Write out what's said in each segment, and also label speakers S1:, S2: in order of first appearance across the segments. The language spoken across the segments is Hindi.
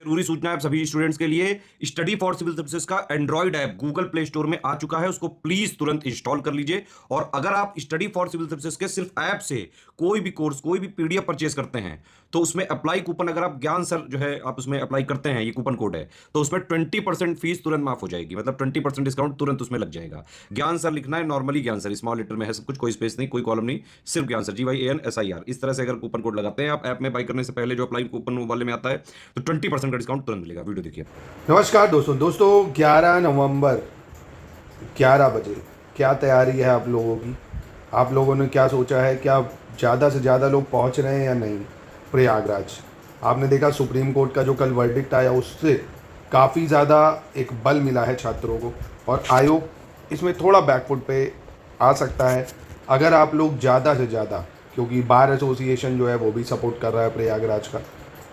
S1: जरूरी सूचना है सभी स्टूडेंट्स के लिए। स्टडी फॉर सिविल सर्विसेज का Android app Google play store में आ चुका है, उसको प्लीज तुरंत इंस्टॉल कर लीजिए। और अगर आप स्टडी फॉर सिविल सर्विसेज के सिर्फ ऐप से कोई भी कोर्स, कोई भी पीडीएफ परचेज करते हैं तो उसमें अप्लाई कूपन, अगर आप ज्ञान सर जो है आप उसमें अप्लाई करते हैं, ये कूपन कोड है, तो उसमें 20% फीस तुरंत माफ हो जाएगी। मतलब 20% डिस्काउंट तुरंत उसमें लग जाएगा। ज्ञान सर लिखना है, नॉर्मली ज्ञान सर, स्मॉल लेटर में है सब कुछ, कोई स्पेस नहीं, कोई कॉलम नहीं, सिर्फ ज्ञान सर, GYANSIR। इस तरह से अगर कूपन कोड लगाते हैं आप ऐप में बाई करने से पहले, जो अप्लाई कूपन वाले में आता है, तो 20% का डिस्काउंट तुरंत मिलेगा। वीडियो देखिए।
S2: नमस्कार दोस्तों 11 नवंबर 11 बजे क्या तैयारी है आप लोगों की? आप लोगों ने क्या सोचा है? क्या ज़्यादा से ज़्यादा लोग पहुंच रहे हैं या नहीं प्रयागराज? आपने देखा सुप्रीम कोर्ट का जो कल वर्डिक्ट आया, उससे काफ़ी ज़्यादा एक बल मिला है छात्रों को, और आयोग इसमें थोड़ा बैकफुट पे आ सकता है अगर आप लोग ज़्यादा से ज़्यादा, क्योंकि बार एसोसिएशन जो है वो भी सपोर्ट कर रहा है प्रयागराज का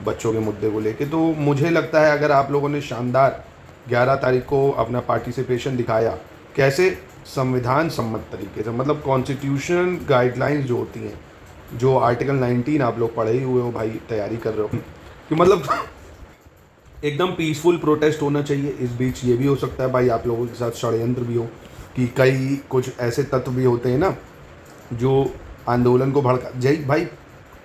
S2: बच्चों के मुद्दे को लेके। तो मुझे लगता है अगर आप लोगों ने शानदार 11 तारीख को अपना पार्टिसिपेशन दिखाया, कैसे संविधान सम्मत तरीके से, मतलब कॉन्स्टिट्यूशन गाइडलाइंस जो होती हैं, जो आर्टिकल 19 आप लोग पढ़े ही हुए हो भाई, तैयारी कर रहे हो, कि मतलब एकदम पीसफुल प्रोटेस्ट होना चाहिए। इस बीच ये भी हो सकता है भाई आप लोगों के साथ षड्यंत्र भी हो, कि कई कुछ ऐसे तत्व भी होते हैं ना जो आंदोलन को भड़का। जय भाई,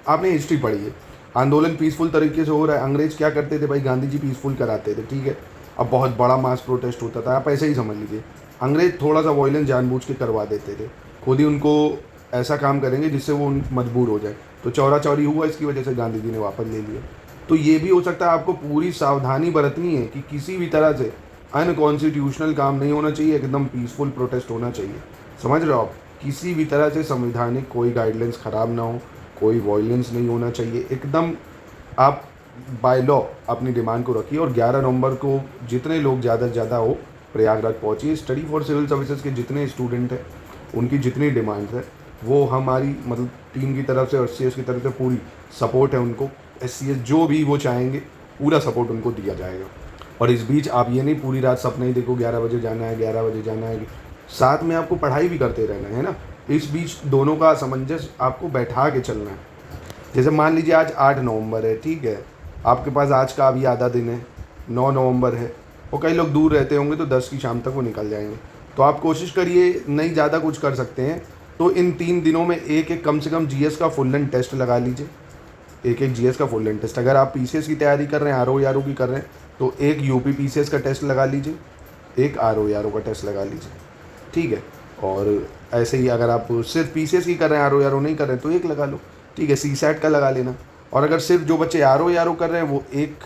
S2: आपने हिस्ट्री पढ़ी है, आंदोलन पीसफुल तरीके से हो रहा है। अंग्रेज क्या करते थे भाई? गांधी जी पीसफुल कराते थे, ठीक है। अब बहुत बड़ा मास प्रोटेस्ट होता था, आप ऐसे ही समझ लीजिए। अंग्रेज थोड़ा सा वॉयलेंस जानबूझ के करवा देते थे, खुद ही उनको ऐसा काम करेंगे जिससे वो मजबूर हो जाए। तो चौरा चौरी हुआ, इसकी वजह से गांधी जी ने वापस ले लिया। तो ये भी हो सकता है, आपको पूरी सावधानी बरतनी है कि किसी भी तरह से अनकॉन्स्टिट्यूशनल काम नहीं होना चाहिए, एकदम पीसफुल प्रोटेस्ट होना चाहिए। समझ रहे हो आप? किसी भी तरह से संवैधानिक कोई गाइडलाइंस ख़राब ना हो, कोई वॉयलेंस नहीं होना चाहिए, एकदम आप बाय लॉ अपनी डिमांड को रखिए। और 11 नवंबर को जितने लोग ज़्यादा से ज़्यादा हो प्रयागराज पहुँचिए। स्टडी फॉर सिविल सर्विसेज के जितने स्टूडेंट हैं, उनकी जितनी डिमांड्स है वो हमारी मतलब टीम की तरफ से और CS की तरफ से पूरी सपोर्ट है उनको। SCS जो भी वो चाहेंगे पूरा सपोर्ट उनको दिया जाएगा। और इस बीच आप ये नहीं पूरी रात सपने ही देखो 11 बजे जाना है, 11 बजे जाना है, साथ में आपको पढ़ाई भी करते रहना है ना। इस बीच दोनों का सामंजस्य आपको बैठा के चलना है। जैसे मान लीजिए आज 8 नवंबर है, ठीक है, आपके पास आज का अभी आधा दिन है, 9 नवंबर है, और कई लोग दूर रहते होंगे तो 10 की शाम तक वो निकल जाएंगे। तो आप कोशिश करिए, नहीं ज़्यादा कुछ कर सकते हैं तो इन 3 दिनों में एक कम से कम GS का फुल लेंथ टेस्ट लगा लीजिए। एक GS का फुल लेंथ टेस्ट, अगर आप PCS की तैयारी कर रहे हैं, RO की कर रहे हैं, तो एक UP PCS का टेस्ट लगा लीजिए, एक RO का टेस्ट लगा लीजिए, ठीक है। और ऐसे ही अगर आप सिर्फ PCS की कर रहे हैं, RO नहीं कर रहे हैं, तो एक लगा लो, ठीक है। CSAT का लगा लेना। और अगर सिर्फ जो बच्चे RO कर रहे हैं वो एक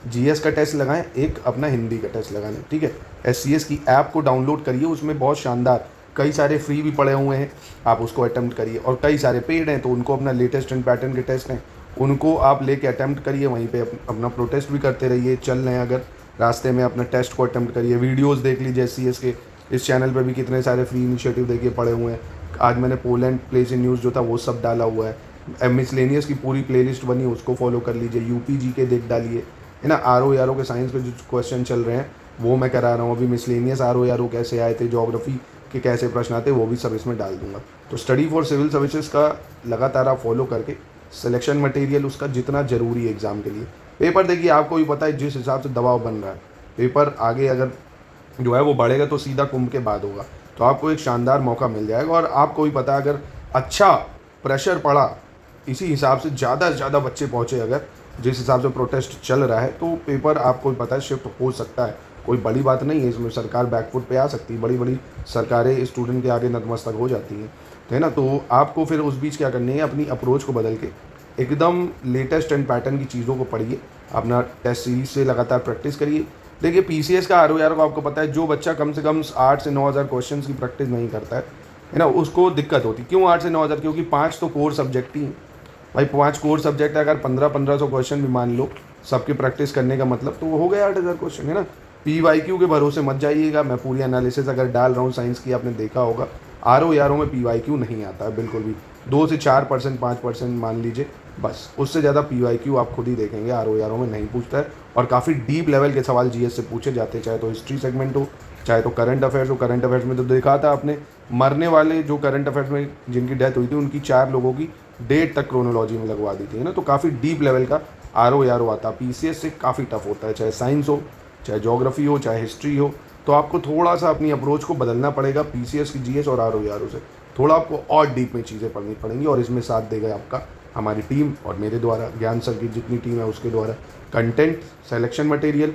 S2: GS का टेस्ट लगाएं, एक अपना हिंदी का टेस्ट लगा लें, ठीक है। SCS की ऐप को डाउनलोड करिए, उसमें बहुत शानदार कई सारे फ्री भी पड़े हुए हैं, आप उसको अटैम्प्ट करिए। और कई सारे पेड हैं, तो उनको अपना लेटेस्ट एंड पैटर्न के टेस्ट हैं, उनको आप लेके अटैम्प्ट करिए। वहीं पे अपना प्रोटेस्ट भी करते रहिए, चल रहे हैं अगर रास्ते में अपना टेस्ट को अटैम्प्ट करिए। वीडियोस देख लीजिए SCS के, इस चैनल पे भी कितने सारे फ्री इनिशिएटिव देखिए पड़े हुए हैं। आज मैंने पोलैंड प्लेस इन न्यूज़ जो था वो सब डाला हुआ है। मिसलेनियस की पूरी प्लेलिस्ट बनी, उसको फॉलो कर लीजिए। UPG के देख डालिए, है ना। RO के साइंस के जो क्वेश्चन चल रहे हैं वो मैं करा रहा हूँ अभी। मिसलेनियस RO कैसे आए थे, ज्योग्राफी के कैसे प्रश्न आते, वो भी सब इसमें डाल दूंगा। तो स्टडी फॉर सिविल सर्विसेज का लगातार आप फॉलो करके सिलेक्शन मटेरियल उसका जितना ज़रूरी है एग्ज़ाम के लिए। पेपर देखिए, आपको भी पता है जिस हिसाब से दबाव बन रहा है, पेपर आगे अगर जो है वो बढ़ेगा तो सीधा कुंभ के बाद होगा, तो आपको एक शानदार मौका मिल जाएगा। और आपको भी पता है अगर अच्छा प्रेशर पड़ा, इसी हिसाब से ज़्यादा से ज़्यादा बच्चे पहुँचे, अगर जिस हिसाब से प्रोटेस्ट चल रहा है, तो पेपर आपको भी पता है शिफ्ट हो सकता है। कोई बड़ी बात नहीं है इसमें, सरकार बैकफुट पे आ सकती है, बड़ी बड़ी सरकारें स्टूडेंट के आगे नतमस्तक हो जाती हैं, है ना। तो आपको फिर उस बीच क्या करनी है, अपनी अप्रोच को बदल के एकदम लेटेस्ट एंड पैटर्न की चीज़ों को पढ़िए, अपना टेस्ट सीरीज से लगातार प्रैक्टिस करिए। देखिए PCS का RO को आपको पता है, जो बच्चा कम से कम 8 से 9 हज़ार क्वेश्चन की प्रैक्टिस नहीं करता है ना, उसको दिक्कत होती है। क्यों 8 से 9 हज़ार? क्योंकि 5 तो कोर सब्जेक्ट ही हैं भाई, 5 कोर सब्जेक्ट है। अगर 1500 क्वेश्चन भी मान लो सबकी प्रैक्टिस करने का मतलब, तो वो हो गया 8000 क्वेश्चन, है ना। PYQ के भरोसे मत जाइएगा, मैं पूरी एनालिसिस अगर डाल रहा हूँ साइंस की, आपने देखा होगा RO में PYQ नहीं आता है बिल्कुल भी। 2 से 4%, 5% मान लीजिए, बस। उससे ज़्यादा PYQ आप खुद ही देखेंगे RO में नहीं पूछता है। और काफ़ी डीप लेवल के सवाल GS से पूछे जाते हैं, चाहे तो हिस्ट्री सेगमेंट हो, चाहे तो करंट अफेयर्स हो। करंट अफेयर्स में तो देखा था आपने, मरने वाले जो करंट अफेयर्स में जिनकी डेथ हुई थी, उनकी 4 लोगों की डेट तक क्रोनोलॉजी में लगवा दी थी, है ना। तो काफ़ी डीप लेवल का आर ओ आता, PCS से काफ़ी टफ होता है, चाहे साइंस हो, चाहे ज्योग्राफी हो, चाहे हिस्ट्री हो। तो आपको थोड़ा सा अपनी अप्रोच को बदलना पड़ेगा PCS की GS और RO से। थोड़ा आपको और डीप में चीज़ें पढ़नी पड़ेंगी, और इसमें साथ देगा आपका हमारी टीम और मेरे द्वारा, ज्ञान सर की जितनी टीम है उसके द्वारा। Content, selection material,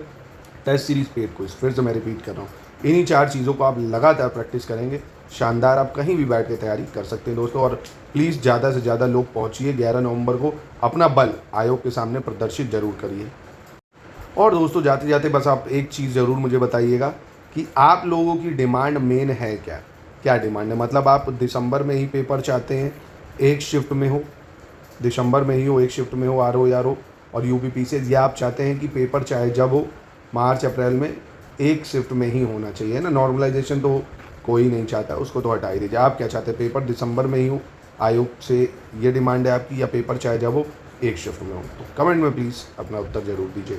S2: test series, paid quiz, फिर से मैं रिपीट कर रहा हूँ, इन्हीं 4 चीज़ों को आप लगातार प्रैक्टिस करेंगे, शानदार आप कहीं भी बैठ के तैयारी कर सकते हैं दोस्तों। और प्लीज़ ज़्यादा से ज़्यादा लोग पहुँचिए, 11 नवंबर को अपना बल आयोग के सामने प्रदर्शित जरूर करिए। और दोस्तों जाते जाते बस आप एक चीज़ ज़रूर मुझे बताइएगा कि आप लोगों की डिमांड मेन है क्या, क्या डिमांड है। मतलब आप दिसंबर में ही पेपर चाहते हैं, एक शिफ्ट में हो, दिसंबर में ही हो, एक शिफ्ट में हो RO और UPPCS, या आप चाहते हैं कि पेपर चाहे जब हो, मार्च अप्रैल में एक शिफ्ट में ही होना चाहिए ना। नॉर्मलाइजेशन तो कोई नहीं चाहता, उसको तो हटा ही दीजिए। आप क्या चाहते हैं, पेपर दिसंबर में ही हो, आयोग से ये डिमांड है आपकी, या पेपर चाहे जब हो, एक शिफ्ट में हो। तो कमेंट में प्लीज़ अपना उत्तर ज़रूर दीजिएगा।